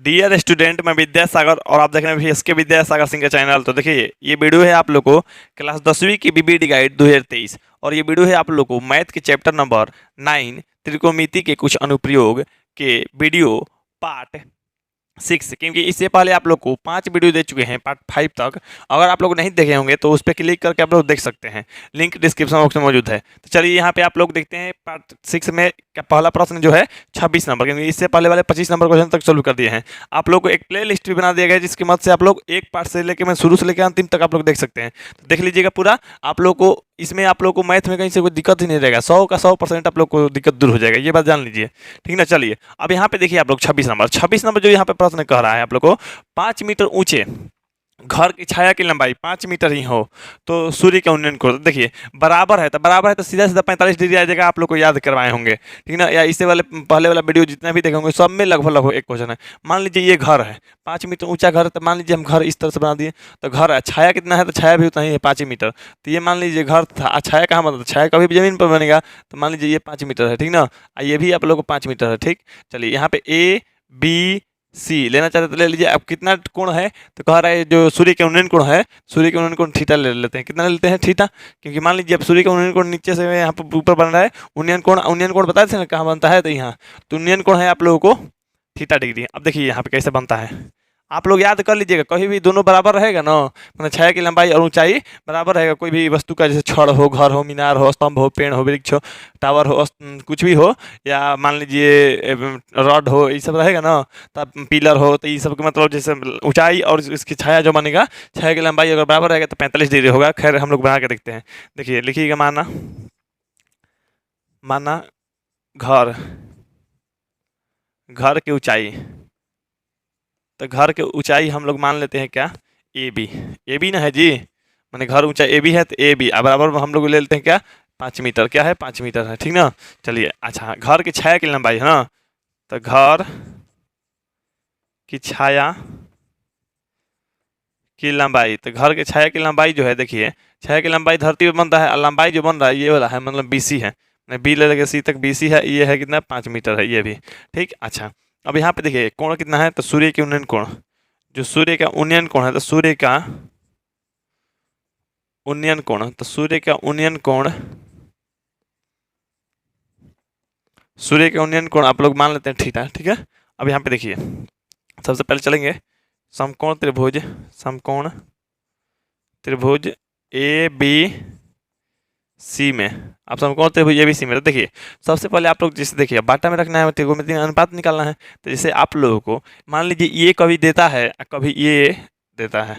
Dear student, मैं विद्यासागर और आप देख रहे हैं VSK विद्यासागर सिंह का चैनल। तो देखिए, ये वीडियो है आप लोग को क्लास 10वीं की बीबीडी गाइड 2023 और ये वीडियो है आप लोग को मैथ के चैप्टर नंबर 9 त्रिकोणमिति के कुछ अनुप्रयोग के वीडियो पार्ट 6, क्योंकि इससे पहले आप लोग को 5 वीडियो दे चुके हैं पार्ट 5 तक। अगर आप लोग नहीं देखे होंगे तो उस पर क्लिक करके आप लोग देख सकते हैं, लिंक डिस्क्रिप्शन बॉक्स में मौजूद है। तो चलिए यहाँ पे आप लोग देखते हैं पार्ट 6 में का पहला प्रश्न जो है 26 नंबर, क्योंकि इससे पहले वाले 25 नंबर क्वेश्चन तक सोल्व कर दिए हैं। आप लोग को एक प्ले लिस्ट भी बना दिया गया है, जिसकी मदद से आप लोग एक पार्ट से लेकर मैं शुरू से लेकर अंतिम तक आप लोग देख सकते हैं। तो देख लीजिएगा पूरा। आप लोग को इसमें आप लोग को मैथ में कहीं से कोई दिक्कत ही नहीं रहेगा, 100 का 100% आप लोग को दिक्कत दूर हो जाएगा, ये बात जान लीजिए। ठीक ना। चलिए अब यहाँ पे देखिए आप लोग 26 नंबर जो यहाँ पे प्रश्न कह रहा है आप लोग को 5 मीटर ऊंचे घर की छाया की लंबाई 5 मीटर ही हो तो सूर्य के उन्नयन कोण देखिए बराबर है। तो बराबर है तो सीधा सीधा 45 डिग्री आ जाएगा। आप लोग को याद करवाए होंगे, ठीक ना। या इससे वाले पहले वाला वीडियो जितना भी देखे होंगे सब में लगभग लगभग एक क्वेश्चन है। मान लीजिए ये घर है, 5 मीटर ऊंचा घर है, तो मान लीजिए हम घर इस तरह से बना दिए। तो घर है, छाया कितना है, तो छाया भी उतना ही है 5 मीटर। तो ये मान लीजिए घर था, छाया कहाँ मतलब छाया कभी भी जमीन पर बनेगा। तो मान लीजिए ये 5 मीटर है, ठीक ना। ये भी आप लोग को 5 मीटर है, ठीक। चलिए यहाँ पे ABC लेना चाहते तो ले लीजिए। अब कितना कोण है, तो कह रहा है जो सूर्य के उन्नयन कोण है, सूर्य के उन्नयन कोण थीटा ले लेते हैं। कितना ले लेते हैं, थीटा। क्योंकि मान लीजिए अब सूर्य का उन्नयन कोण नीचे से यहाँ पर ऊपर बन रहा है, उन्नयन कोण बताए थे ना कहाँ बनता है, तो यहाँ। तो उन्नयन कोण है आप लोगों को थीटा डिग्री। अब देखिए यहाँ पे कैसे बनता है, आप लोग याद कर लीजिएगा। कहीं भी दोनों बराबर रहेगा ना, मतलब छाया की लंबाई और ऊंचाई बराबर रहेगा। कोई भी वस्तु का जैसे छड़ हो, घर हो, मीनार हो, स्तंभ हो, पेड़ हो, वृक्ष हो, टावर हो, कुछ भी हो, या मान लीजिए रॉड हो, ये सब रहेगा ना। तब पिलर हो, तो ये सब का मतलब जैसे ऊंचाई और इसकी छाया जो बनेगा, छाया की लंबाई अगर बराबर रहेगा तो 45 डिग्री होगा। खैर हम लोग बना के देखते हैं। देखिए लिखिएगा, माना माना घर घर की ऊंचाई, तो घर के ऊंचाई हम लोग मान लेते हैं क्या, ए बी ना है जी। मैंने घर ऊंचाई ए बी है तो ए बी बराबर हम लोग ले लेते हैं क्या, 5 मीटर। क्या है, 5 मीटर है, ठीक ना। चलिए अच्छा, घर की छाया की लंबाई है ना, तो घर की छाया की लंबाई, तो घर की छाया की लंबाई जो है, देखिए छाया की लंबाई धरती पे बनता है, लंबाई जो बन रहा है ये वाला है, मतलब BC है। बी ले लगे C तक BC है, ये है कितना, 5 मीटर है ये भी, ठीक। अच्छा अब यहाँ पे देखिए कोण कितना है, तो सूर्य के उन्नयन कोण, जो सूर्य का उन्नयन कोण है, तो सूर्य का उन्नयन कोण, तो सूर्य का उन्नयन कोण, सूर्य के उन्नयन कोण आप लोग मान लेते हैं थीटा, ठीक है। अब यहाँ पे देखिए सबसे पहले चलेंगे समकोण त्रिभुज, समकोण त्रिभुज ABC में। अब समकोण त्रिभुज ABC में, तो देखिए सबसे पहले आप लोग जैसे देखिए बाटा में रखना है, त्रिकोणमितीय अनुपात निकालना है। तो जैसे आप लोगों को मान लीजिए ये कभी देता है, कभी ये देता है,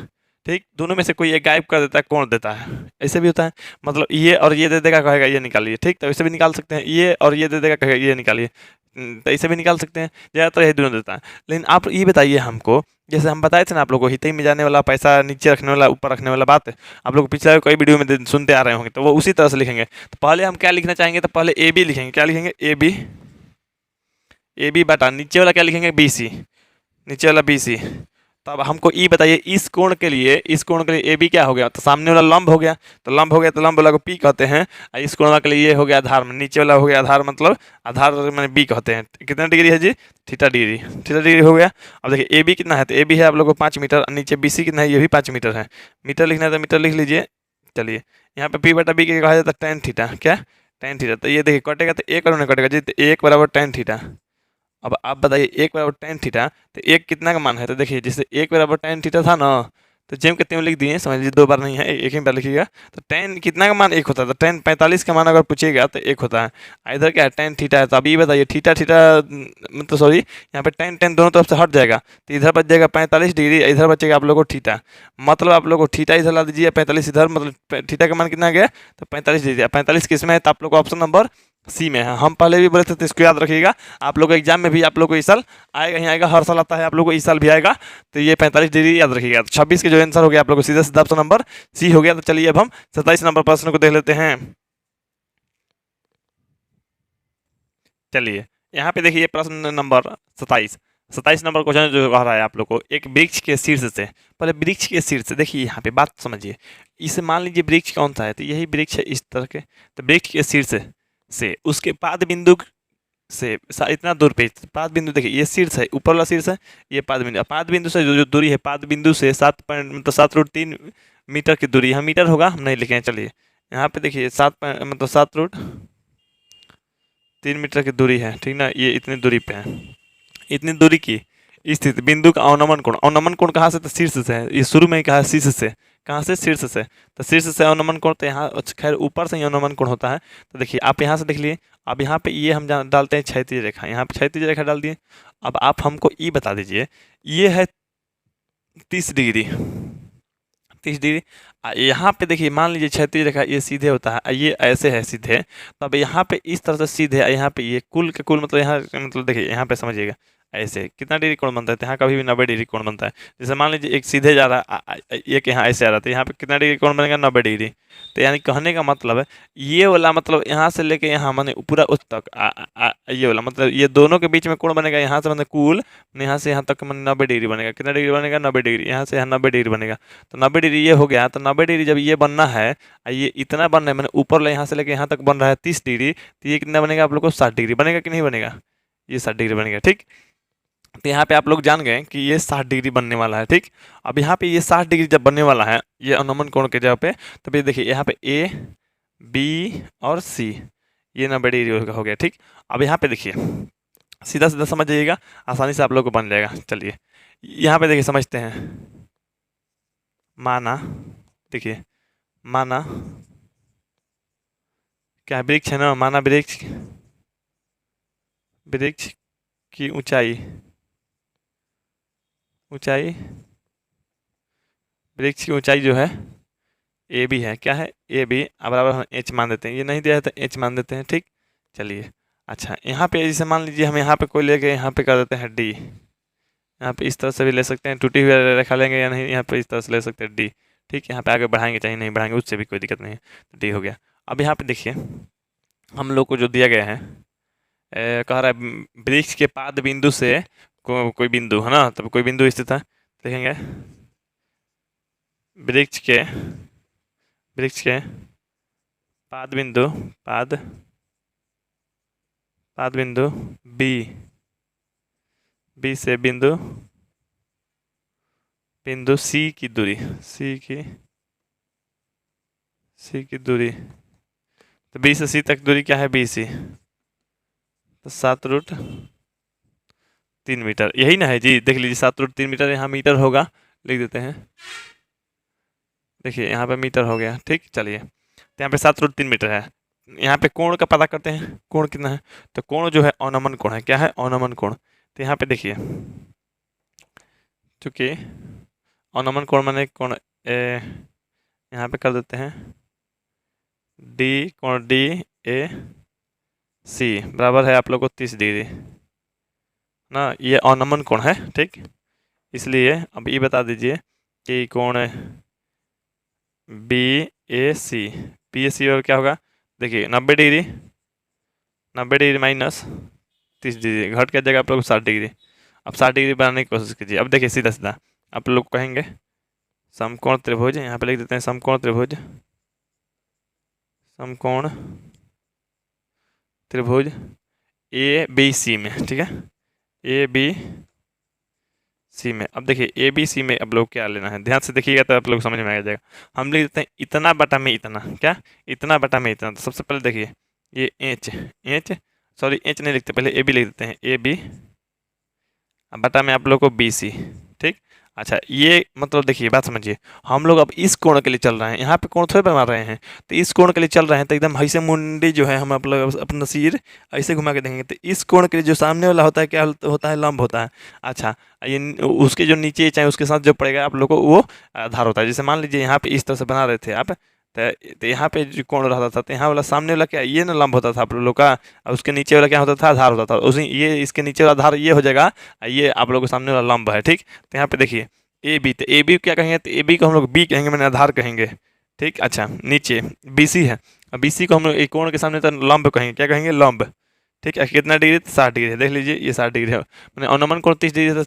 ठीक। दोनों में से कोई एक गायब कर देता है, कोण देता है, ऐसे भी होता है। मतलब ये और ये दे देगा, कहेगा ये निकालिए, ठीक। तो ऐसे भी निकाल सकते हैं, ये और ये दे देगा, कहेगा ये निकालिए, तो ऐसे भी निकाल सकते हैं। ज़्यादातर ये दोनों देता है। लेकिन आप ये बताइए हमको, जैसे हम बताए थे ना आप लोग को हितई में जाने वाला, पैसा नीचे रखने वाला, ऊपर रखने वाला बात, आप लोग पिछले कई वीडियो में सुनते आ रहे होंगे, तो वो उसी तरह से लिखेंगे। तो पहले हम क्या लिखना चाहेंगे, तो पहले AB लिखेंगे। क्या लिखेंगे, ए बी बटा नीचे वाला क्या लिखेंगे, BC, नीचे वाला BC। तो अब हमको ई बताइए, इस कोण के लिए ए बी क्या हो गया, तो सामने वाला लंब हो गया, तो लंब हो गया तो लंब वाला को पी कहते हैं। और इस कोण के लिए ये हो गया आधार, में नीचे वाला हो गया आधार, मतलब आधार मैंने बी कहते हैं। कितना डिग्री है जी, थीटा डिग्री हो गया। अब देखिए ए बी कितना है, तो ए बी है आप लोग को 5 मीटर, नीचे BC कितना है, ये भी 5 मीटर है। मीटर लिखना है तो मीटर लिख लीजिए। चलिए यहाँ पे P बटा B के कहा जाता है टेन थीटा, क्या टेन थीटा। तो ये देखिए कटेगा तो एक और कटेगा जी, तो 1 बराबर टेन थीटा। अब आप बताइए 1 बराबर टेन थीटा, तो 1 कितना का मान है, तो देखिए जैसे 1 बराबर टेन थीटा था ना, तो जेम के त्यों लिख दिए, समझ लीजिए 2 बार नहीं है, एक ही बार लिखिएगा। तो टेन कितना का मान 1 होता है, तो टेन 45 का मान अगर पूछिएगा तो 1 होता है। इधर क्या है, टेन थीटा है। तो अब ये बताइए थीटा मतलब सॉरी, यहाँ पे टेन टेन दोनों तरफ से हट जाएगा, तो इधर बच जाएगा 45 डिग्री, इधर बचेगा आप लोग को थीटा। मतलब आप लोग को थीटा इधर ला दीजिए, 45 इधर, मतलब थीटा का मान कितना आ गया, तो 45 डिग्री। 45 किस में है, तो आप लोग को ऑप्शन नंबर C में है। हम पहले भी बोले थे, तो इसको याद रखिएगा। आप लोग को एग्जाम में भी आप लोग को इस साल आएगा ही आएगा, हर साल आता है, आप लोग को इस साल भी आएगा। तो ये 45 डिग्री याद रखिएगा। तो 26 के जो आंसर हो गया आप लोग को सीधा सीधा ऑप्शन नंबर C हो गया। तो चलिए अब हम 27 नंबर प्रश्न को देख लेते हैं। चलिए यहाँ पे देखिए प्रश्न नंबर 27 नंबर क्वेश्चन जो कह रहा है आप लोग को, एक वृक्ष के शीर्ष से, पहले वृक्ष के शीर्ष से देखिए यहाँ पे बात समझिए। इसे मान लीजिए वृक्ष कौन सा है, तो यही वृक्ष है इस तरह के। तो वृक्ष के शीर्ष से उसके पाद बिंदु से इतना दूर पे पाद बिंदु, देखिए ये शीर्ष है, ऊपर वाला शीर्ष है, ये पाद बिंदु। पाद बिंदु से जो दूरी है, पाद बिंदु से 7.3 मीटर की दूरी, यहाँ मीटर होगा, हम नहीं लिखे हैं, चलिए यहाँ पे देखिए 7.3 मीटर की दूरी है, ठीक ना, ये इतनी दूरी पे है। इतनी दूरी की स्थित बिंदु का अवनमन कोण, अवनमन कोण कहाँ से, तो शीर्ष से है, ये शुरू में ही कहा शीर्ष से, कहाँ से, शीर्ष से, तो शीर्ष से अवनमन कोण, तो यहाँ खैर ऊपर से ही अवनमन कोण होता है। तो देखिए आप यहाँ से देख लिए, अब यहाँ पे ये हम डालते हैं क्षैतिज रेखा, यहाँ पे क्षैतिज रेखा डाल दिए। अब आप हमको ये बता दीजिए, ये है 30 डिग्री, 30 डिग्री। यहाँ पे देखिए मान लीजिए क्षैतिज रेखा ये सीधे होता है, ये ऐसे है सीधे, तो अब यहाँ पे इस तरह से सीधे, यहाँ पे ये कुल के कुल मतलब यहाँ मतलब देखिए यहाँ पे समझिएगा, ऐसे कितना डिग्री कोण बनता है, तो यहाँ कभी भी 90 डिग्री कोण बनता है। जैसे मान लीजिए एक सीधे जा रहा है, एक यहाँ ऐसे आ रहा है, तो यहाँ पे कितना डिग्री कोण बनेगा, 90 डिग्री। तो यानी कहने का मतलब है ये वाला मतलब यहाँ से लेके यहाँ माने पूरा उस तक ये वाला मतलब ये दोनों के बीच में कोण बनेगा, यहाँ से मतलब कुल यहाँ से यहाँ तक मैंने 90 डिग्री बनेगा। कितना डिग्री बनेगा, 90 डिग्री, यहाँ से यहाँ 90 डिग्री बनेगा। तो 90 डिग्री ये हो गया, तो 90 डिग्री जब ये बनना है, ये इतना बनना है, मैंने ऊपर यहाँ से लेके यहाँ तक बन रहा है 30 डिग्री, तो ये कितना बनेगा आप लोग को, 60 डिग्री बनेगा कि नहीं बनेगा, ये 60 डिग्री बनेगा। ठीक, तो यहाँ पे आप लोग जान गए कि ये 60 डिग्री बनने वाला है। ठीक, अब यहाँ पे ये 60 डिग्री जब बनने वाला है ये अवनमन कोण के जगह पे, तो फिर देखिए यहाँ पे ए बी और सी, ये 90 डिग्री हो गया। ठीक, अब यहाँ पे देखिए सीधा सीधा समझ जाइएगा, आसानी से आप लोग को बन जाएगा। चलिए यहाँ पे देखिए समझते हैं, माना देखिए, माना क्या है, वृक्ष है ना, माना वृक्ष, वृक्ष की ऊंचाई, ऊंचाई, वृक्ष की ऊंचाई जो है ए बी है, क्या है, ए बी, बराबर हम एच मान देते हैं, ये नहीं दिया है तो एच मान देते हैं। ठीक, चलिए अच्छा यहाँ पे जैसे मान लीजिए हम यहाँ पे कोई लेके यहाँ पे कर देते हैं डी, यहाँ पे इस तरह से भी ले सकते हैं, टूटी हुई रेखा लेंगे या नहीं, यहाँ पे इस तरह से ले सकते हैं डी। ठीक, यहाँ पे आगे बढ़ाएंगे चाहे नहीं बढ़ाएंगे, उससे भी कोई दिक्कत नहीं है, तो डी हो गया। अब यहाँ पे देखिए हम लोग को जो दिया गया है, कह रहा है वृक्ष के पाद बिंदु से कोई बिंदु है ना, तब कोई बिंदु स्थित है, देखेंगे वृक्ष के पाद बिंदु, पाद बिंदु बी, बी से बिंदु सी की दूरी, सी की दूरी, तो बी से सी तक दूरी क्या है, बी सी, तो 7√3 मीटर, यही ना है जी, देख लीजिए 7√3 मीटर, यहाँ मीटर होगा, लिख देते हैं, देखिए यहाँ पे मीटर हो गया। ठीक, चलिए तो यहाँ पे 7√3 मीटर है। यहाँ पे कोण का पता करते हैं, कोण कितना है, तो कोण जो है अवनमन कोण है, क्या है, अवनमन कोण। तो यहाँ पे देखिए चूँकि अवनमन कोण माने कोण यहाँ पे कर देते हैं डी, कोण डी ए सी बराबर है आप लोग को 30 डिग्री ना, ये अवनमन कोण है। ठीक, इसलिए अब ये बता दीजिए कि कोण बी ए सी, और क्या होगा, देखिए 90 डिग्री, 90 डिग्री माइनस 30 डिग्री, घट के जगह आप लोग 60 डिग्री। अब 60 डिग्री बनाने की कोशिश कीजिए। अब देखिए सीधा सीधा आप लोग कहेंगे समकोण त्रिभुज, यहाँ पे लिख देते हैं समकोण त्रिभुज, समकोण त्रिभुज ए बी सी में। ठीक है, ए बी सी में। अब देखिए ए बी सी में अब लोग क्या लेना है, ध्यान से देखिएगा तो आप लोग समझ में आ जाएगा। हम लिख देते हैं इतना बटा में इतना, क्या, इतना बटा में इतना। तो सबसे पहले देखिए ये एच सॉरी एच नहीं लिखते, पहले ए बी लिख देते हैं, ए बी बटा में आप लोग को बी सी। ठीक, अच्छा ये मतलब देखिए बात समझिए, हम लोग अब इस कोण के लिए चल रहे हैं, यहाँ पे कोण थोड़े बना रहे हैं, तो इस कोण के लिए चल रहे हैं, तो एकदम ऐसे मुंडी जो है हम आप लोग अपना सिर ऐसे घुमा के देखेंगे, तो इस कोण के लिए जो सामने वाला होता है क्या होता है, लंब होता है। अच्छा ये उसके जो नीचे चाहे उसके साथ जो पड़ेगा आप लोग को वो आधार होता है। जैसे मान लीजिए यहाँ पे इस तरह से बना रहे थे आप, तो यहाँ पे जो कोण रहता था, तो यहाँ वाला सामने वाला क्या, ये ना लंब होता था आप लोग का, और उसके नीचे वाला क्या होता था, आधार होता था। उसी ये इसके नीचे वाला आधार ये हो जाएगा, ये आप लोग के सामने वाला लंब है। ठीक, तो यहाँ पे देखिए ए बी, तो ए बी क्या कहेंगे, तो ए बी को हम लोग बी कहेंगे, मैंने आधार कहेंगे। ठीक, अच्छा नीचे बी सी है, बी सी को हम लोग एक कोण के सामने तो लंब कहेंगे, क्या कहेंगे, लंब। ठीक है, कितना डिग्री, 60 डिग्री है, देख लीजिए ये 60 डिग्री है, मैंने अवनमन कोण 30 डिग्री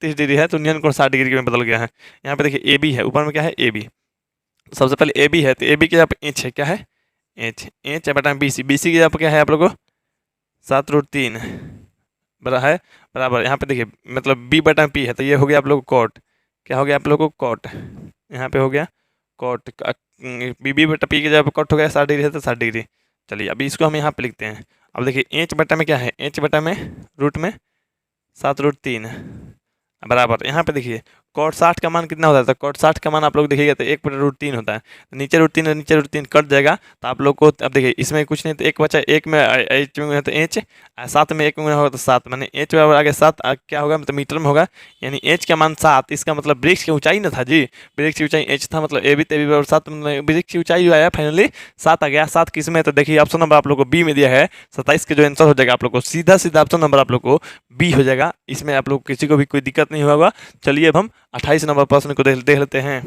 30 डिग्री है, तो न्यूनतम कोण 60 डिग्री में बदल गया है। यहाँ पे देखिए ए बी है, ऊपर में क्या है, ए बी, सबसे पहले ए बी है, तो ए बी के यहाँ पे एच है, क्या है, एच, एच बटा बी सी, की जगह पर क्या है आप लोग को 7√3 बराबर यहाँ पे देखिए मतलब b बटा p है, तो ये हो गया आप लोग कॉट, क्या हो गया आप लोग को कॉट, यहाँ पे हो गया कॉट, b बटा p के जब कॉट हो गया 60 डिग्री है तो 60 डिग्री। चलिए अभी इसको हम यहाँ पे लिखते हैं। अब देखिए h बटा में क्या है, h बटा में रूट में 7√3 बराबर यहाँ पे देखिए कॉट 60 का मान कितना होता है, तो कॉट 60 का मान आप लोग देखिएगा तो 1/√3 होता है, तो नीचे √3 और नीचे √3 कट जाएगा, तो आप लोग को अब देखिए इसमें कुछ नहीं तो एक बचा, एक में एच में तो एच, 7 में एक में होगा तो 7, मैंने एच बराबर आगे 7 क्या होगा मतलब मीटर में होगा, यानी एच का मान 7, इसका मतलब वृक्ष की ऊंचाई ना था जी, वृक्ष की ऊंचाई एच था, मतलब ए बी तेबी बराबर 7, मतलब वृक्ष की ऊंचाई जो आया फाइनली 7 आ गया। 7 किस में, तो देखिए ऑप्शन नंबर आप लोग को बी में दिया है, 27 के जो आंसर हो जाएगा आप लोग को सीधा सीधा ऑप्शन नंबर आप लोग को बी हो जाएगा, इसमें आप लोग किसी को भी कोई दिक्कत नहीं होगा। चलिए अब हम 28 नंबर प्रश्न को देख लेते हैं।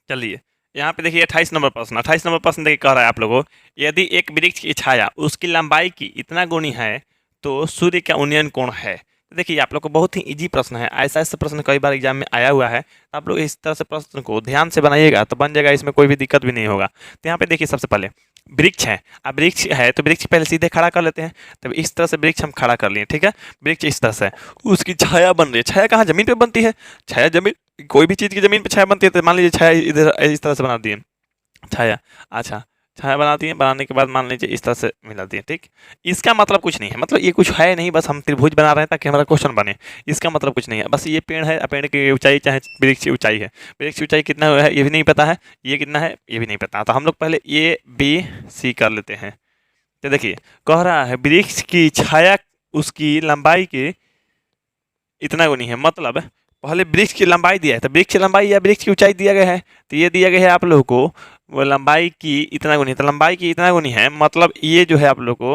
चलिए यहाँ पे देखिए 28 नंबर प्रश्न, 28 नंबर प्रश्न देखिए कह रहा है आप लोगों, यदि एक वृक्ष की छाया उसकी लंबाई की इतना गुनी है तो सूर्य का उन्नयन कोण है। तो देखिए आप लोग को बहुत ही इजी प्रश्न है, ऐसा ऐसा प्रश्न कई बार एग्जाम में आया हुआ है, तो आप लोग इस तरह से प्रश्न को ध्यान से बनाइएगा तो बन जाएगा, इसमें कोई भी दिक्कत भी नहीं होगा। तो यहाँ पे देखिए सबसे पहले वृक्ष है, अब वृक्ष है तो वृक्ष पहले सीधे खड़ा कर लेते हैं, तब इस तरह से वृक्ष हम खड़ा कर लिए, ठीक है, वृक्ष इस तरह से, उसकी छाया बन रही है, छाया कहाँ जमीन पे बनती है, छाया जमीन कोई भी चीज़ की जमीन पे छाया बनती है, तो मान लीजिए छाया इधर इस तरह से बना दिए छाया, अच्छा छाया बनाती है, बनाने के बाद मान लीजिए इस तरह से मिला दिए, ठीक, इसका मतलब कुछ नहीं है, मतलब ये कुछ है नहीं, बस हम त्रिभुज बना रहे हैं ताकि हमारा क्वेश्चन बने, इसका मतलब कुछ नहीं है, बस ये पेड़ है, पेड़ की ऊंचाई चाहे वृक्ष की ऊंचाई है, वृक्ष की ऊंचाई कितना है ये भी नहीं पता है, ये कितना है ये भी नहीं पता, तो हम लोग पहले ए बी सी कर लेते हैं। तो देखिए कह रहा है वृक्ष की छाया उसकी लंबाई के इतना गुनी है, मतलब पहले वृक्ष की लंबाई दिया है, तो वृक्ष की लंबाई या वृक्ष की ऊंचाई दिया गया है, तो ये दिया गया है आप लोगों को वो लंबाई की इतना गुनी है, तो लंबाई की इतना गुनी है, मतलब ये जो है आप लोग को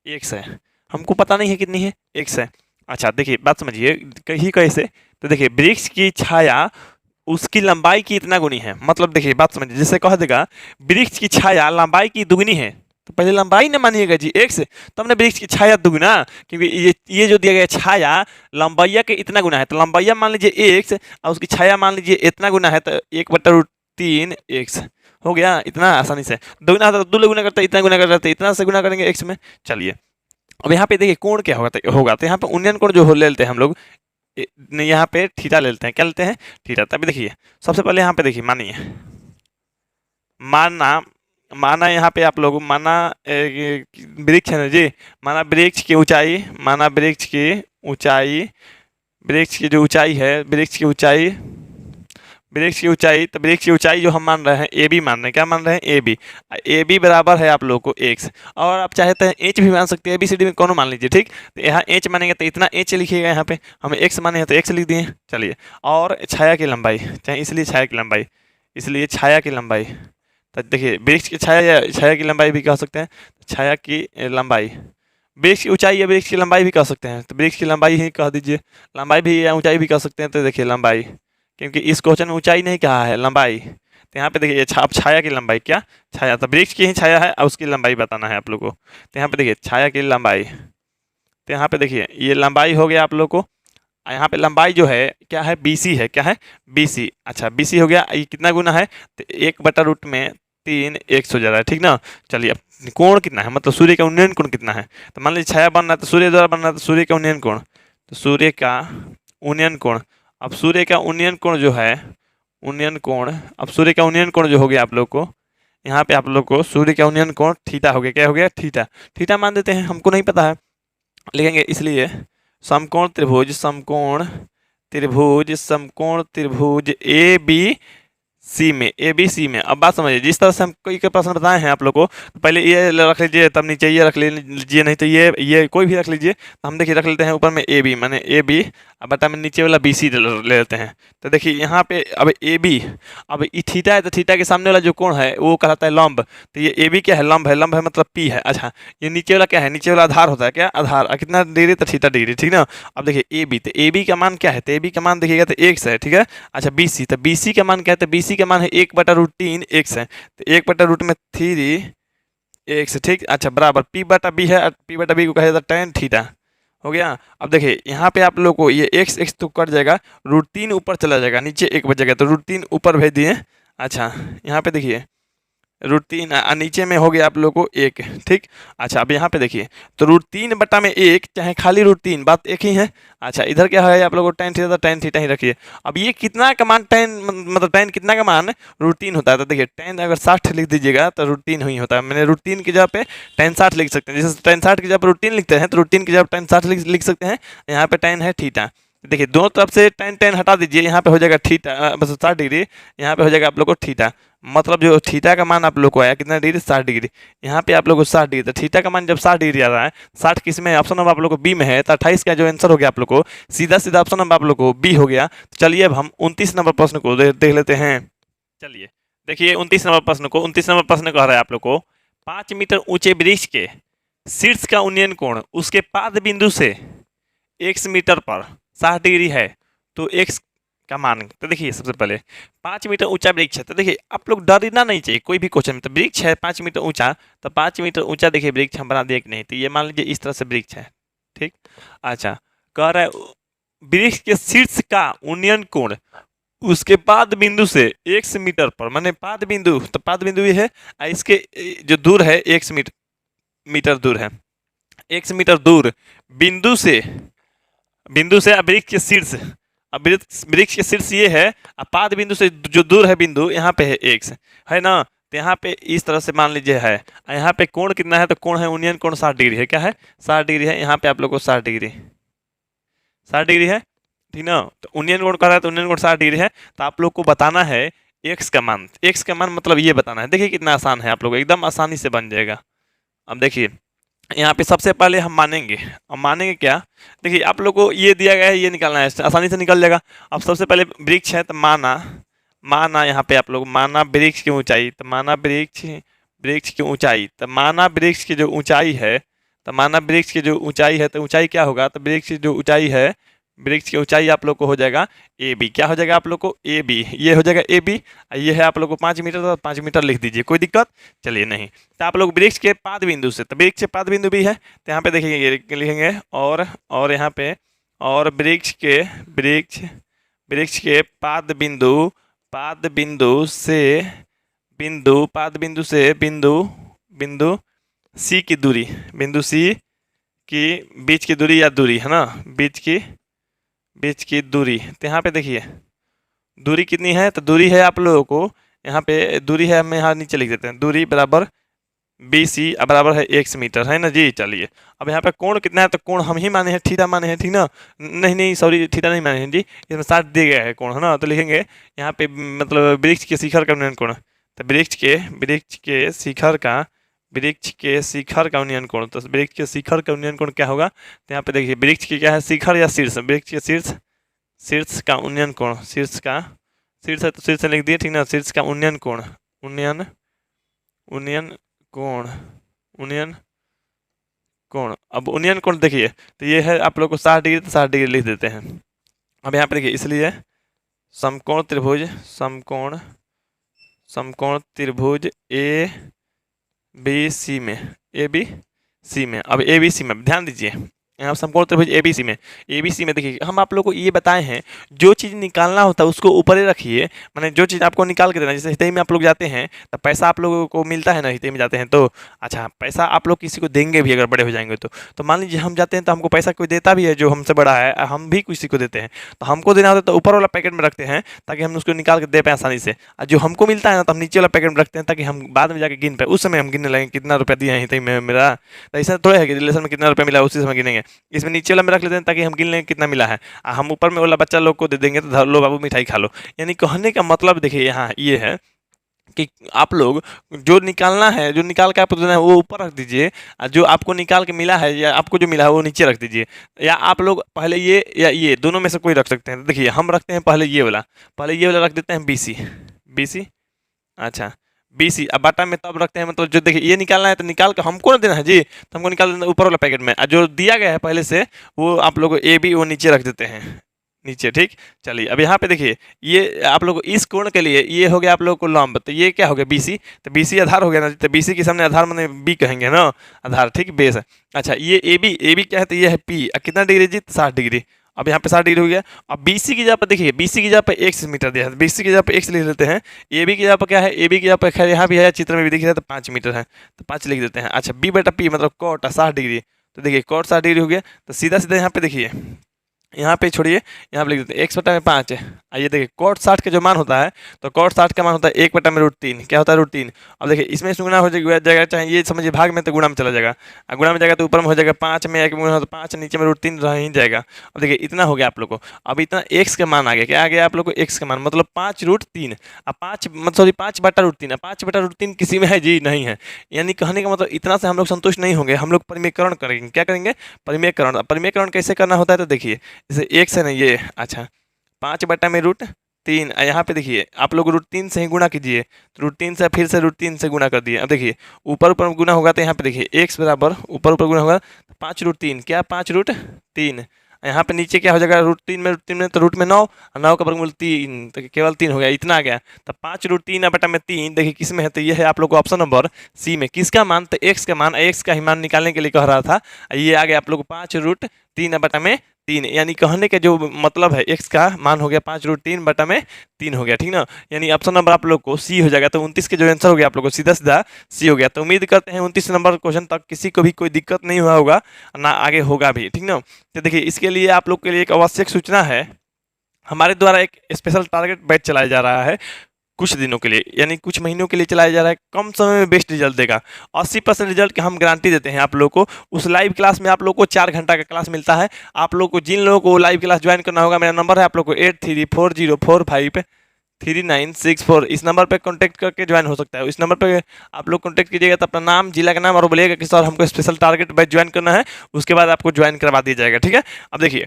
x है, हमको पता नहीं है कितनी है x है। अच्छा देखिए बात समझिए कहीं कैसे, तो देखिए वृक्ष की छाया उसकी लंबाई की इतना गुनी है, मतलब देखिए बात समझिए, जैसे कह देगा वृक्ष की छाया लंबाई की दुगनी है, तो पहले लंबाई ना मानिएगा जी x, तब ना वृक्ष की छाया दुगुना, क्योंकि ये जो दिया गया छाया लंबाइया के इतना गुना है, तो लंबाइया मान लीजिए x और उसकी छाया मान लीजिए इतना गुना है, तो 1/√3 x हो गया, इतना आसानी से, दुगुना तो 2 गुना करता है, इतना गुना करता है, इतना से गुना करेंगे x में। चलिए अब यहाँ पे देखिए कोण क्या होगा, तो यहाँ पे उन्नयन कोण जो हो ले लेते हैं हम लोग, यहाँ पे थीटा ले लेते हैं, क्या लेते हैं थीटा। तभी देखिए सबसे पहले यहाँ पे देखिए मानिए माना यहाँ पे आप लोग माना वृक्ष है ना जी, माना वृक्ष की ऊंचाई, माना वृक्ष की ऊंचाई, वृक्ष की जो ऊंचाई है, वृक्ष की ऊंचाई, वृक्ष की ऊंचाई, तो वृक्ष की ऊंचाई जो हम मान रहे हैं ए बी मान रहे हैं, क्या मान रहे हैं ए बी बराबर है आप लोग को x, और आप चाहते हैं एच भी मान सकते हैं, ABCD में कौन मान लीजिए, ठीक, तो यहाँ एच मानेंगे तो इतना एच लिखिएगा, यहाँ पे हमें x माने हैं तो x लिख दिए। चलिए और छाया की लंबाई, चाहे इसलिए छाया की लंबाई, इसलिए छाया की लंबाई, तो देखिए वृक्ष की छाया या छाया की लंबाई भी कह सकते हैं, छाया की लंबाई, वृक्ष की ऊंचाई या वृक्ष की लंबाई भी कह सकते हैं, तो वृक्ष की लंबाई ही कह दीजिए, लंबाई भी या ऊंचाई भी कह सकते हैं, तो देखिए लंबाई, क्योंकि इस क्वेश्चन में ऊंचाई नहीं कहा है लंबाई, तो यहाँ पे देखिए छाया की लंबाई, क्या छाया, तो वृक्ष की ही छाया है और उसकी लंबाई बताना है आप लोग को, तो यहाँ पे देखिए छाया की लंबाई, तो यहाँ पे देखिए ये लंबाई हो गया आप लोग को, यहाँ पे लंबाई जो है क्या है BC है, क्या है BC, अच्छा BC हो गया, ये कितना गुना है, तो 1/√3 x हो जा रहा है, ठीक ना। चलिए अब कोण कितना है, मतलब सूर्य का उन्नयन कोण कितना है, तो मान लीजिए छाया बन रहा है तो सूर्य द्वारा बन रहा है, तो सूर्य का उन्नयन कोण, तो सूर्य का उन्नयन कोण, अब सूर्य का उन्नयन कोण जो है उन्नयन कोण, अब सूर्य का उन्नयन कोण जो हो गया आप लोग को, यहाँ पे आप लोग को सूर्य का उन्नयन कोण थीटा हो गया, क्या हो गया थीटा, थीटा मान देते हैं, हमको नहीं पता है लिखेंगे, इसलिए समकोण त्रिभुज, समकोण त्रिभुज, समकोण त्रिभुज ABC में, ABC में। अब बात समझिए, जिस तरह से हम कोई प्रश्न बताए हैं आप लोग को, तो पहले ये रख लीजिए, तब नीचे ये रख लीजिए, नहीं तो ये कोई भी रख लीजिए, तो हम देखिए रख लेते हैं ऊपर में AB माने AB, अब बता में नीचे वाला BC ले लेते हैं, तो देखिए यहाँ पे अब AB, अब ये थीटा है तो थीटा के सामने वाला जो कोण है वो कहलाता है लंब, तो ये AB क्या है लंब है, लंब है मतलब P है। अच्छा ये नीचे वाला क्या है, नीचे वाला आधार होता है, क्या आधार, कितना डिग्री तो थीटा डिग्री, ठीक ना। अब देखिए AB, तो AB का मान क्या है, तो AB का मान देखिएगा तो x है, ठीक है। अच्छा BC, तो BC का मान क्या है, तो BC का मान है 1/√3 x है, तो 1/√3 ठीक। अच्छा बराबर P/B है, P/B को कहा जाता है tan थीटा, हो गया। अब देखिए यहाँ पे आप लोग को ये x तो कट जाएगा, √3 ऊपर चला जाएगा, नीचे 1 बच जाएगा, तो √3 ऊपर भेज दिए। अच्छा यहाँ पे देखिए √3 नीचे में हो गया आप लोग को 1, ठीक। अच्छा अब यहाँ पे देखिए तो √3/1 चाहे खाली √3 बात एक ही है। अच्छा इधर क्या है आप लोग को tan थीटा, tan थीटा ही रखिए। अब ये कितना का मान tan मतलब tan कितना का मान √3 होता है, तो देखिए tan अगर 60 लिख दीजिएगा तो √3 ही होता है। मैंने √3 की जगह पे tan 60 लिख सकते हैं, जैसे tan 60 की जगह पर √3 लिखते हैं तो √3 की जगह tan 60 लिख सकते हैं। यहाँ पे tan है थीटा, देखिए दोनों तरफ से tan हटा दीजिए, यहाँ पे हो जाएगा थीटा बस 60 डिग्री, यहाँ पे हो जाएगा आप लोग को थीटा। मतलब जो थीटा का मान आप लोग को आया कितना डिग्री 60 डिग्री, यहाँ पे आप लोग को 60 डिग्री, तो थीटा का मान जब 60 डिग्री आ रहा है, 60 किस में ऑप्शन नंबर आप लोग को बी में है, तो 28 का जो आंसर हो गया आप लोग को सीधा सीधा ऑप्शन नंबर आप लोग को बी हो गया। तो चलिए अब हम 29 नंबर प्रश्न को देख लेते हैं। चलिए देखिए 29 नंबर प्रश्न को, 29 नंबर प्रश्न कह रहा है आप लोग को 5 मीटर ऊंचे वृक्ष के शीर्ष का उन्नयन कोण उसके पाद बिंदु से x मीटर पर 60 डिग्री है, तो x का मान। तो देखिए सबसे पहले 5 मीटर ऊंचा वृक्ष है, तो देखिए आप लोग डरना नहीं चाहिए कोई भी क्वेश्चन में। तो वृक्ष है 5 मीटर ऊंचा, तो 5 मीटर ऊंचा देखिए वृक्ष हम बना दिए कि नहीं, तो ये मान लीजिए इस तरह से वृक्ष है, ठीक। अच्छा कह रहा है वृक्ष के शीर्ष का उन्नयन कोण उसके पाद बिंदु से x मीटर पर, माने पाद बिंदु, तो पाद बिंदु ये है, इसके जो दूर है x मीटर दूर है, x मीटर दूर बिंदु से वृक्ष के शीर्ष, अब वृक्ष के शीर्ष ये है, पाद बिंदु से जो दूर है बिंदु यहाँ पे है x है ना, तो यहाँ पे इस तरह से मान लीजिए है। यहाँ पे कोण कितना है, तो कोण है उन्नयन कोण 60 डिग्री है, क्या है 60 डिग्री है, यहाँ पे आप लोग को 60 डिग्री है, ठीक ना। तो उन्नयन कोण कर रहा है तो उन्नयन कोण 60 डिग्री है, तो आप लोग को बताना है x का मान, x का मान मतलब ये बताना है। देखिए कितना आसान है, आप लोग एकदम आसानी से बन जाएगा। अब देखिए यहाँ पे सबसे पहले हम मानेंगे, अब मानेंगे क्या, देखिए आप लोग को ये दिया गया है, ये निकालना है, आसानी से निकल जाएगा। अब सबसे पहले वृक्ष है तो माना यहाँ पे आप लोग माना वृक्ष की ऊंचाई, तो माना वृक्ष की ऊंचाई, तो माना वृक्ष की जो ऊंचाई है, तो माना वृक्ष की जो ऊंचाई है, तो ऊंचाई क्या होगा, तो वृक्ष की जो ऊंचाई है, वृक्ष की ऊंचाई आप लोग को हो जाएगा AB, क्या हो जाएगा आप लोग को AB, ये हो जाएगा AB, ये है आप लोग को 5 मीटर, तो 5 मीटर लिख दीजिए, कोई दिक्कत चलिए नहीं। तो आप लोग वृक्ष के पाद बिंदु से, तो वृक्ष के पाद बिंदु भी है, तो यहाँ पे देखिए ये लिखेंगे और यहाँ पे और वृक्ष के पाद बिंदु से बिंदु C की दूरी, बिंदु C की बीच की दूरी या दूरी है ना, बीच की दूरी, तो यहाँ पे देखिए दूरी कितनी है, तो दूरी है आप लोगों को यहाँ पे दूरी है, हम यहाँ नीचे लिख देते हैं, दूरी बराबर BC बराबर है x मीटर, है ना जी। चलिए अब यहाँ पे कोण कितना है, तो कोण हम ही माने हैं, थीटा माने हैं, ठीक ना, नहीं सॉरी थीटा नहीं माने हैं जी, इसमें 60 दिया गया है कोण, है ना। तो लिखेंगे यहाँ पे मतलब वृक्ष के शिखर का उन्नयन कोण, तो वृक्ष के शिखर का उन्नयन कोण, तो वृक्ष के शिखर का उन्नयन कोण क्या होगा, तो यहाँ पे देखिए वृक्ष की क्या है शिखर या शीर्ष, वृक्ष के शीर्ष का उन्नयन कोण, शीर्ष है तो शीर्ष लिख दिए, ठीक ना, शीर्ष का उन्नयन कोण। अब उन्नयन कोण देखिए तो ये है आप लोग को 60 डिग्री, तो 60 डिग्री लिख देते हैं। अब यहाँ पे देखिए इसलिए समकोण त्रिभुज ABC में, अब ABC में ध्यान दीजिए, यहाँ समकोण त्रिभुज ABC में देखिए हम आप लोग को ये बताए हैं, जो चीज़ निकालना होता है उसको ऊपर ही रखिए, माने जो चीज़ आपको निकाल के देना, जैसे हितई में आप लोग जाते हैं तो पैसा आप लोगों को मिलता है ना, हितई में जाते हैं तो अच्छा पैसा आप लोग किसी को देंगे भी अगर बड़े हो जाएंगे तो मान लीजिए हम जाते हैं तो हमको पैसा कोई देता भी है जो हमसे बड़ा है, हम भी किसी को देते हैं, तो हमको देना होता है तो ऊपर वाला पैकेट में रखते हैं ताकि हम उसको निकाल के दे पाए आसानी से, और जो हमको मिलता है ना तो हम नीचे वाला पैकेट में रखते हैं ताकि हम बाद में जाके गिन पाए, उस समय हम गिनने लगेंगे कितना रुपया दिया है हितई में मेरा, तो ऐसा थोड़ा है कि रिलेशन में कितना रुपया मिला उसी समय गिनेंगे, इसमें नीचे वाला में रख लेते हैं ताकि हम गिन लें कितना मिला है, हम ऊपर में वाला बच्चा लोग को दे देंगे तो धर लो बाबू मिठाई खा लो। यानी कहने का मतलब देखिए यहाँ ये है कि आप लोग जो निकालना है, जो निकाल के आपको देना है वो ऊपर रख दीजिए, जो आपको निकाल के मिला है या आपको जो मिला है वो नीचे रख दीजिए, या आप लोग पहले ये या ये दोनों में से कोई रख सकते हैं। देखिए हम रखते हैं पहले ये वाला रख देते हैं BC, अच्छा BC, अब बाटा में तब रखते हैं, मतलब जो देखिए ये निकालना है तो निकाल के हमको ना देना है जी, तो हमको निकाल देना ऊपर वाला पैकेट में, जो दिया गया है पहले से वो आप लोग AB वो नीचे रख देते हैं नीचे, ठीक। चलिए अब यहाँ पे देखिए ये आप लोग इस कोण के लिए ये हो गया आप लोग को लंब, तो ये क्या हो गया BC, तो BC आधार हो गया ना, तो BC के सामने आधार माने B कहेंगे ना, आधार, ठीक बेस है। अच्छा ये AB क्या है, तो ये है P, कितना डिग्री जी 60 डिग्री, अब यहाँ पे 60 डिग्री हो गया। अब BC की जगह पर देखिए, BC की जगह पर x मीटर दिया है, BC की जगह पर x लिख लेते हैं। AB की जगह पर क्या है, AB की जगह पर खैर यहाँ भी है, चित्र में भी दिख रहा है, तो 5 मीटर है, तो 5 लिख देते हैं। अच्छा B/P मतलब cot 60 डिग्री, तो देखिए cot 60 डिग्री हो गया। तो सीधा सीधा यहाँ पे देखिए, यहाँ पे छोड़िए, यहाँ पे लिख देते हैं x/5 है। आइए देखिए cot 60 का जो मान होता है, तो cot 60 का मान होता है 1/√3, क्या होता है √3। अब देखिए इसमें से गुना हो जाएगा, चाहे ये समझिए भाग में तो गुणा में चला जाएगा, गुणा में जाएगा तो ऊपर में हो जाएगा 5 में, एक गुना तो 5, नीचे में √3 रह ही जाएगा। अब देखिए इतना हो गया आप लोग को। अब इतना x का मान आ गया, क्या आ गया आप लोग को, x का मान मतलब 5√3। अब 5 मतलब सॉरी 5/√3, 5/√3 किसी में है जी नहीं है, यानी कहने का मतलब इतना से हम लोग संतुष्ट नहीं होंगे, हम लोग परिमेयकरण करेंगे। क्या करेंगे, परिमेयकरण। परिमेयकरण कैसे करना होता है, तो देखिए जैसे x है ना ये, अच्छा 5/√3, यहाँ पे देखिए आप लोग √3 से ही गुणा कीजिए, तो √3 से फिर से √3 से गुणा कर दिए। अब देखिए ऊपर ऊपर गुणा होगा, तो यहाँ पे देखिए x बराबर ऊपर ऊपर गुणा होगा 5√3, क्या 5√3, यहाँ पे नीचे क्या हो जाएगा, √3 में तो रूट में 9, 9 का वर्गमूल 3, तो केवल 3 हो गया, इतना आ गया। तो 5√3/3 देखिए किस में है, तो ये है आप लोग को ऑप्शन नंबर सी में। किसका मान, तो x का मान, x का ही मान निकालने के लिए कह रहा था। ये आ गया आप लोग को 5√3/3, यानी कहने के जो मतलब है x का मान हो गया 5√3/3 हो गया, ठीक ना। यानी ऑप्शन नंबर आप लोग को सी हो जाएगा। तो 29 के जो आंसर हो गया आप लोग को सीधा सीधा सी हो गया। तो उम्मीद करते हैं 29 नंबर क्वेश्चन तक किसी को भी कोई दिक्कत नहीं हुआ होगा, ना आगे होगा भी, ठीक ना। तो देखिए इसके लिए आप लोग के लिए एक आवश्यक सूचना है, हमारे द्वारा एक स्पेशल टारगेट बैच चलाया जा रहा है कुछ दिनों के लिए, यानी कुछ महीनों के लिए चलाया जा रहा है। कम समय में बेस्ट रिजल्ट देगा, 80% रिजल्ट की हम गारंटी देते हैं आप लोग को। उस लाइव क्लास में आप लोग को 4 घंटा का क्लास मिलता है। आप लोग को जिन लोगों को लाइव क्लास ज्वाइन करना होगा, मेरा नंबर है आप लोग को 8340453964, इस नंबर पे कांटेक्ट करके ज्वाइन हो सकता है। इस नंबर पे आप लोग कांटेक्ट कीजिएगा तो अपना नाम, जिला का नाम और बोलिएगा कि सर हमको स्पेशल टारगेट बैच ज्वाइन करना है, उसके बाद आपको ज्वाइन करवा दिया जाएगा, ठीक है। अब देखिए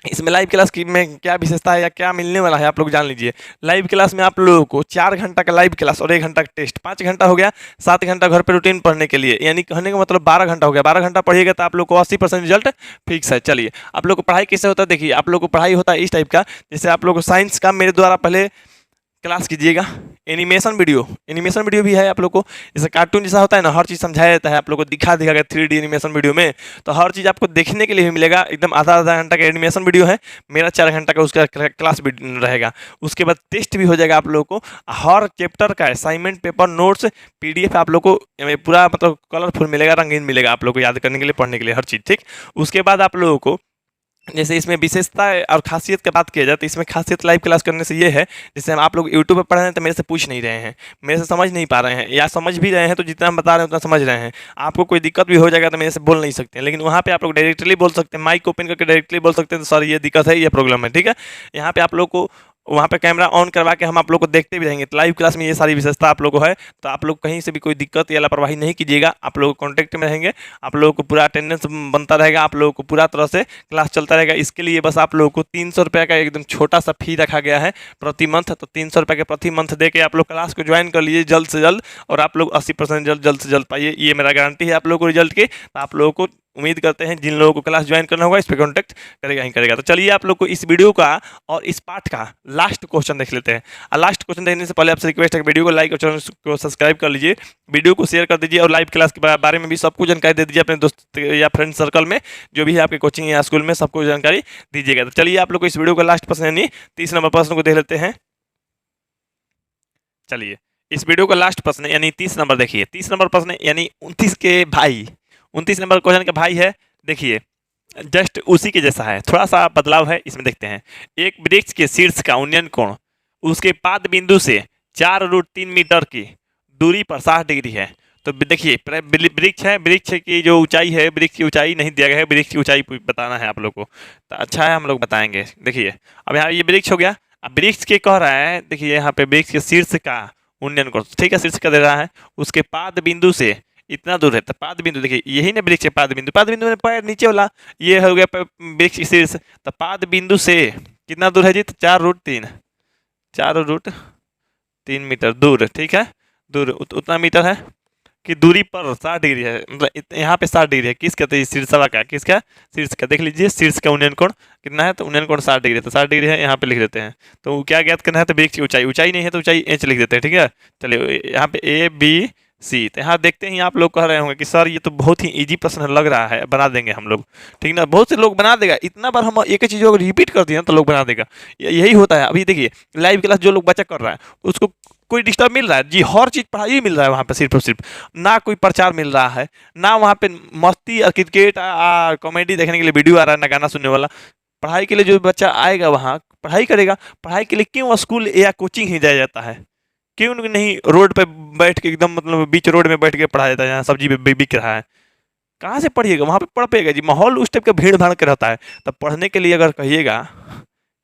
इसमें लाइव क्लास की में क्या विशेषता है या क्या मिलने वाला है आप लोग जान लीजिए। लाइव क्लास में आप लोगों को 4 घंटा का लाइव क्लास और 1 घंटा का टेस्ट, 5 घंटा हो गया, 7 घंटा घर पे रूटीन पढ़ने के लिए, यानी कहने का मतलब 12 घंटा हो गया। 12 घंटा पढ़िएगा तो आप लोग को 80% रिजल्ट फिक्स है। चलिए आप लोग को पढ़ाई कैसे होता है, देखिए आप लोग को पढ़ाई होता है इस टाइप का, जैसे आप लोग को साइंस का मेरे द्वारा पहले क्लास कीजिएगा। एनिमेशन वीडियो भी है आप लोग को, जैसे कार्टून जैसा होता है ना, हर चीज़ समझाया जाता है आप लोग को, दिखा गया 3D एनिमेशन वीडियो में, तो हर चीज़ आपको देखने के लिए भी मिलेगा। एकदम आधा घंटा का एनिमेशन वीडियो है, मेरा 4 घंटा का उसका क्लास भी रहेगा। उसके बाद टेस्ट भी हो जाएगा आप लोग को, हर चैप्टर का असाइनमेंट पेपर, नोट्स, PDF आप लोग को पूरा मतलब कलरफुल मिलेगा, रंगीन मिलेगा आप लोग को याद करने के लिए, पढ़ने के लिए, हर चीज़, ठीक। उसके बाद आप लोगों को जैसे इसमें विशेषता और खासियत की बात किया जाए, तो इसमें खासियत लाइव क्लास करने से ये है, जैसे हम आप लोग यूट्यूब पर पढ़ रहे हैं तो मेरे से पूछ नहीं रहे हैं, मेरे से समझ नहीं पा रहे हैं, या समझ भी रहे हैं तो जितना हम बता रहे हैं उतना समझ रहे हैं, आपको कोई दिक्कत भी हो जाएगा तो मेरे से बोल नहीं सकते हैं। लेकिन वहाँ पे आप लोग डायरेक्टली बोल सकते हैं, माइक ओपन करके डायरेक्टली बोल सकते हैं, तो सर ये दिक्कत है, ये प्रॉब्लम है, ठीक है। यहाँ पे आप लोग को वहाँ पे कैमरा ऑन करवा के हम आप लोग को देखते भी रहेंगे। तो लाइव क्लास में ये सारी विशेषता आप लोग को है, तो आप लोग कहीं से भी कोई दिक्कत या लापरवाही नहीं कीजिएगा, आप लोग कॉन्टैक्ट में रहेंगे, आप लोगों को पूरा अटेंडेंस बनता रहेगा, आप लोगों को पूरा तरह से क्लास चलता रहेगा। इसके लिए बस आप लोगों को 300 रुपये का एकदम छोटा सा फी रखा गया है प्रति मंथ, तो 300 रुपये के प्रति मंथ दे के आप लोग क्लास को ज्वाइन कर लीजिए जल्द से जल्द, और आप लोग 80% रिजल्ट जल्द से जल्द पाइए, ये मेरा गारंटी है आप लोगों को रिजल्ट की। तो आप लोगों को उम्मीद करते हैं जिन लोगों को क्लास ज्वाइन करना होगा इस पर कॉन्टैक्ट करेगा ही करेगा। तो चलिए आप लोग को इस वीडियो का और इस पार्ट का लास्ट क्वेश्चन देख लेते हैं। और लास्ट क्वेश्चन देखने से पहले आपसे रिक्वेस्ट है कि वीडियो को लाइक और चैनल को सब्सक्राइब कर लीजिए, वीडियो को शेयर कर दीजिए, और लाइव क्लास के बारे में भी सबको जानकारी दे दीजिए अपने दोस्त या फ्रेंड सर्कल में, जो भी है आपके कोचिंग या स्कूल में, सबको जानकारी दीजिएगा। तो चलिए आप लोग को इस वीडियो का लास्ट प्रश्न यानी 30 नंबर प्रश्न को देख लेते हैं। चलिए इस वीडियो का लास्ट प्रश्न यानी 30 नंबर देखिए, 30 नंबर प्रश्न यानी 29 के भाई, 29 नंबर क्वेश्चन का भाई है। देखिए जस्ट उसी के जैसा है, थोड़ा सा बदलाव है इसमें, देखते हैं। एक वृक्ष के शीर्ष का उन्नयन कोण उसके पाद बिंदु से 4√3 मीटर की दूरी पर 60 डिग्री है। तो देखिए वृक्ष है, वृक्ष की जो ऊंचाई है, वृक्ष की ऊंचाई नहीं दिया गया है, वृक्ष की ऊंचाई बताना है आप लोग को, तो अच्छा है हम लोग बताएंगे। देखिए अब यहाँ ये वृक्ष हो गया, अब वृक्ष के कह रहा है, देखिए यहाँ पे वृक्ष के शीर्ष का उन्नयन कोण, ठीक है, शीर्ष का दे रहा है, उसके पाद बिंदु से इतना दूर है। तो पाद बिंदु देखिए यही ना वृक्ष है, पाद बिंदु में पैर नीचे वाला, ये हो गया वृक्ष की शीर्ष। तो पाद बिंदु से कितना दूर है जी, तो 4√3 मीटर दूर, ठीक है, दूर उतना मीटर है कि दूरी पर 60 डिग्री है, मतलब यहाँ पे 60 डिग्री है। किस कहते हैं, शीर्षवा का, किसका, शीर्ष का। देख लीजिए शीर्ष का उन्नयन कोण कितना है, तो उन्नयन कोण 60 डिग्री है, तो 60 डिग्री है, यहाँ पे लिख देते हैं। तो क्या ज्ञात करना है, तो वृक्ष की ऊंचाई, ऊंचाई नहीं है तो ऊंचाई h लिख देते हैं, ठीक है। चलिए यहाँ पे A B सी। तो यहाँ देखते ही आप लोग कह रहे होंगे कि सर ये तो बहुत ही इजी प्रश्न लग रहा है, बना देंगे हम लोग, ठीक ना। बहुत से लोग बना देगा, इतना बार हम एक ही चीज़ को रिपीट कर दिए ना तो लोग बना देगा। यही होता है। अभी देखिए लाइव क्लास जो लोग बच्चा कर रहा है उसको कोई डिस्टर्ब मिल रहा है जी, हर चीज़ पढ़ाई मिल रहा है वहाँ पे, सिर्फ और सिर्फ ना कोई प्रचार मिल रहा है, ना वहाँ पे मस्ती और क्रिकेट कॉमेडी देखने के लिए वीडियो आ रहा है, ना गाना सुनने वाला। पढ़ाई के लिए जो बच्चा आएगा वहाँ पढ़ाई करेगा। पढ़ाई के लिए क्यों स्कूल या कोचिंग ही जाया जाता है, क्यों नहीं रोड पे बैठ के एकदम मतलब बीच रोड में बैठ के पढ़ाया जाता है, जहाँ सब्जी बिक रहा है। कहाँ से पढ़िएगा, वहाँ पे पढ़ पाएगा जी, माहौल उस टाइप का भीड़ भाड़ के रहता है। तब पढ़ने के लिए अगर कहिएगा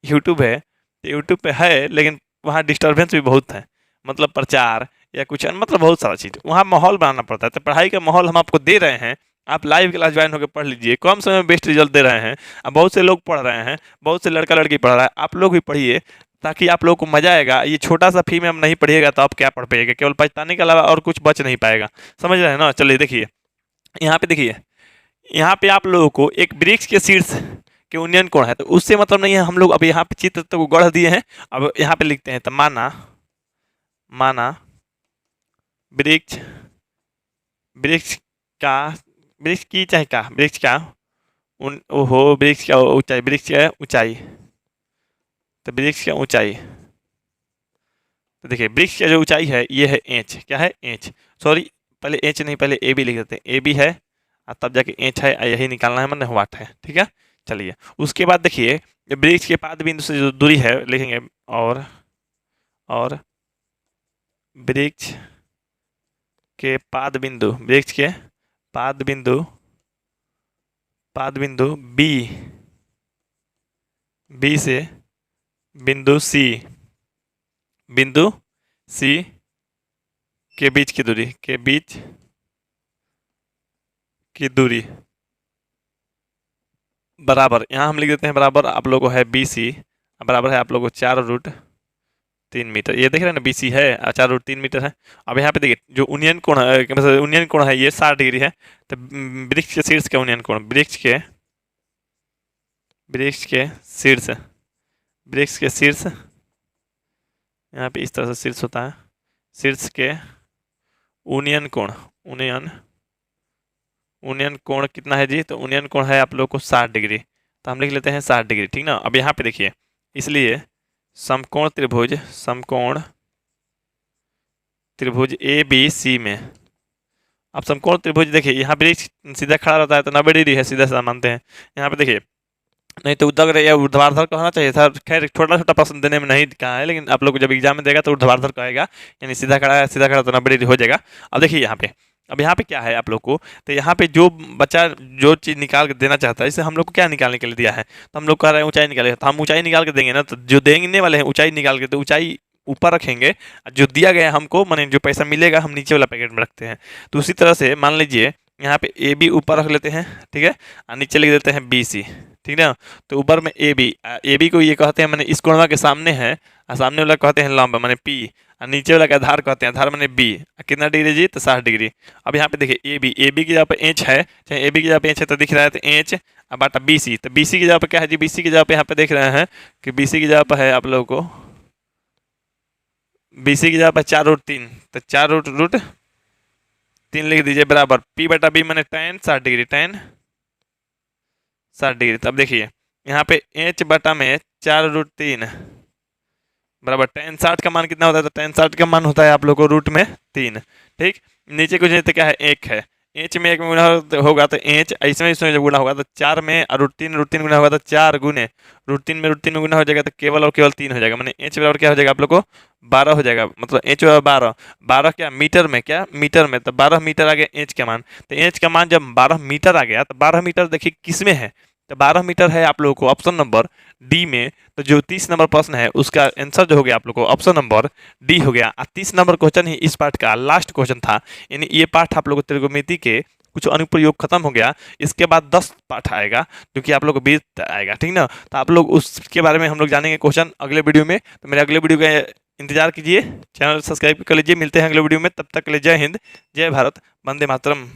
यूट्यूब है तो यूट्यूब पे है, लेकिन वहाँ डिस्टर्बेंस भी बहुत है, मतलब प्रचार या कुछ मतलब बहुत सारा चीज़ वहाँ माहौल बनाना पड़ता है। तो पढ़ाई का माहौल हम आपको दे रहे हैं, आप लाइव क्लास ज्वाइन होकर पढ़ लीजिए, कम समय में बेस्ट रिजल्ट दे रहे हैं। अब बहुत से लोग पढ़ रहे हैं, बहुत से लड़का लड़की पढ़ रहा है, आप लोग भी पढ़िए ताकि आप लोग को मजा आएगा। ये छोटा सा फी में हम नहीं पढ़िएगा तो आप क्या पढ़ पाइएगा, केवल पछताने के अलावा और कुछ बच नहीं पाएगा, समझ रहे हैं ना। चलिए देखिए यहाँ पे, देखिए यहाँ पे आप लोगों को एक वृक्ष के शीर्ष के उन्नयन कोण है, तो उससे मतलब नहीं है। हम लोग अब यहाँ पे चित्र तो गढ़ दिए हैं, अब यहाँ पे लिखते हैं तो माना वृक्ष वृक्ष का वृक्ष की चाहे का वृक्ष का ओहो वृक्ष का ऊंचाई, वृक्ष का ऊंचाई, तो वृक्ष का ऊंचाई, तो देखिए वृक्ष का जो ऊंचाई है ये है एच, क्या है एच, सॉरी पहले एच नहीं, पहले ए बी लिख देते हैं, ए बी है और तब जाके एच है, यही निकालना है, मैंने वाट है, ठीक है। चलिए उसके बाद देखिए वृक्ष के पाद बिंदु से जो दूरी है लिखेंगे, और वृक्ष के पाद बिंदु, वृक्ष के पाद बिंदु बी से बिंदु सी के बीच की दूरी बराबर, यहाँ हम लिख देते हैं बराबर आप लोगों को है बी सी, बराबर है आप लोगों को 4√3 मीटर। ये देख रहे हैं ना बी सी है 4√3 मीटर है। अब यहाँ पे देखिए जो उन्नयन कोण है, मतलब उन्नयन कोण है ये 60 डिग्री है। तो वृक्ष के शीर्ष का उन्नयन कोण, वृक्ष के शीर्ष यहाँ पे इस तरह से शीर्ष होता है, शीर्ष के उन्नयन कोण कितना है जी, तो उन्नयन कोण है आप लोग को 60 डिग्री, तो हम लिख लेते हैं 60 डिग्री, ठीक ना। अब यहाँ पे देखिए इसलिए समकोण त्रिभुज ए बी सी में, अब समकोण त्रिभुज देखिए यहाँ पे सीधा खड़ा रहता है तो 90 डिग्री है, सीधा सीधा मानते हैं। यहाँ पे देखिए नहीं तो उद्धर या ऊर्ध्वाधर कहना चाहिए था, खैर छोटा छोटा प्रश्न देने में नहीं कहा है, लेकिन आप लोग जब एग्जाम में देगा तो ऊर्ध्वाधर कहेगा, यानी सीधा खड़ा तो 90 डिग्री हो जाएगा। अब देखिए यहाँ पे, अब यहाँ पे क्या है आप लोग को, तो यहाँ पे जो बच्चा जो चीज़ निकाल के देना चाहता है, इसे हम लोग को क्या निकालने के लिए दिया है, तो हम लोग कह रहे हैं ऊंचाई निकालेगा, तो हम ऊंचाई निकाल के देंगे ना, तो जो देने वाले हैं ऊंचाई निकाल के, तो ऊंचाई ऊपर रखेंगे, जो दिया गया है हमको माने जो पैसा मिलेगा हम नीचे वाला पैकेट में रखते हैं। तो उसी तरह से मान लीजिए यहाँ पे ए बी ऊपर रख लेते हैं, ठीक है, और नीचे लिख देते हैं बी सी, ठीक है ना। तो ऊपर में ए बी को ये कहते हैं मैंने इस कोणवा के सामने है, और सामने वाला कहते हैं लंब मैंने पी, और नीचे वाला का आधार कहते हैं, आधार मैंने बी, कितना डिग्री जी, तो 60 डिग्री। अब यहाँ पे देखिए ए बी की जगह पे एच है, चाहे ए बी की जगह पे एच है तो दिख रहा है, तो एच अब बाटा बी सी, तो बी सी की जगह पे क्या है जी, बी सी की जगह पे यहाँ पे देख रहे हैं कि बी सी की जगह पर है आप लोग को, बी सी की जगह पर 4√3, तो 4√3 लिख दीजिए बराबर पी बटा बी मैंने tan 60 डिग्री, tan 60 डिग्री। तब देखिए यहाँ पे एच बटा में 4√3 बराबर tan 60 का मान कितना होता है, तो tan 60 का मान होता है आप लोग को रूट में 3, ठीक। नीचे कुछ नहीं तो क्या है, एक है, एच में 1 में गुना होगा तो एच, इसमें जब गुना होगा तो 4 में, और √3 गुना होगा तो 4 गुने √3 में गुना हो जाएगा, तो केवल और केवल 3 हो जाएगा, मैंने एच बराबर क्या हो जाएगा आप लोग को 12 हो जाएगा, मतलब एच बराबर 12 क्या मीटर में, तो 12 मीटर आ गया एच का मान। तो एच का मान जब 12 मीटर आ गया, तो 12 मीटर देखिए किस में है, तो 12 मीटर है आप लोगों को ऑप्शन नंबर डी में। तो जो 30 नंबर प्रश्न है उसका आंसर जो हो गया आप लोग को ऑप्शन नंबर डी हो गया। 30 नंबर क्वेश्चन ही इस पार्ट का लास्ट क्वेश्चन था, यानी ये पार्ट आप लोग को त्रिकोणमिति के कुछ अनुप्रयोग खत्म हो गया। इसके बाद 10 पार्ट आएगा जो कि आप लोग को 20 आएगा, ठीक ना। तो आप लोग उसके बारे में हम लोग जानेंगे क्वेश्चन अगले वीडियो में। तो मेरे अगले वीडियो का इंतजार कीजिए, चैनल सब्सक्राइब कर लीजिए। मिलते हैं अगले वीडियो में, तब तक के लिए जय हिंद, जय भारत, वंदे मातरम।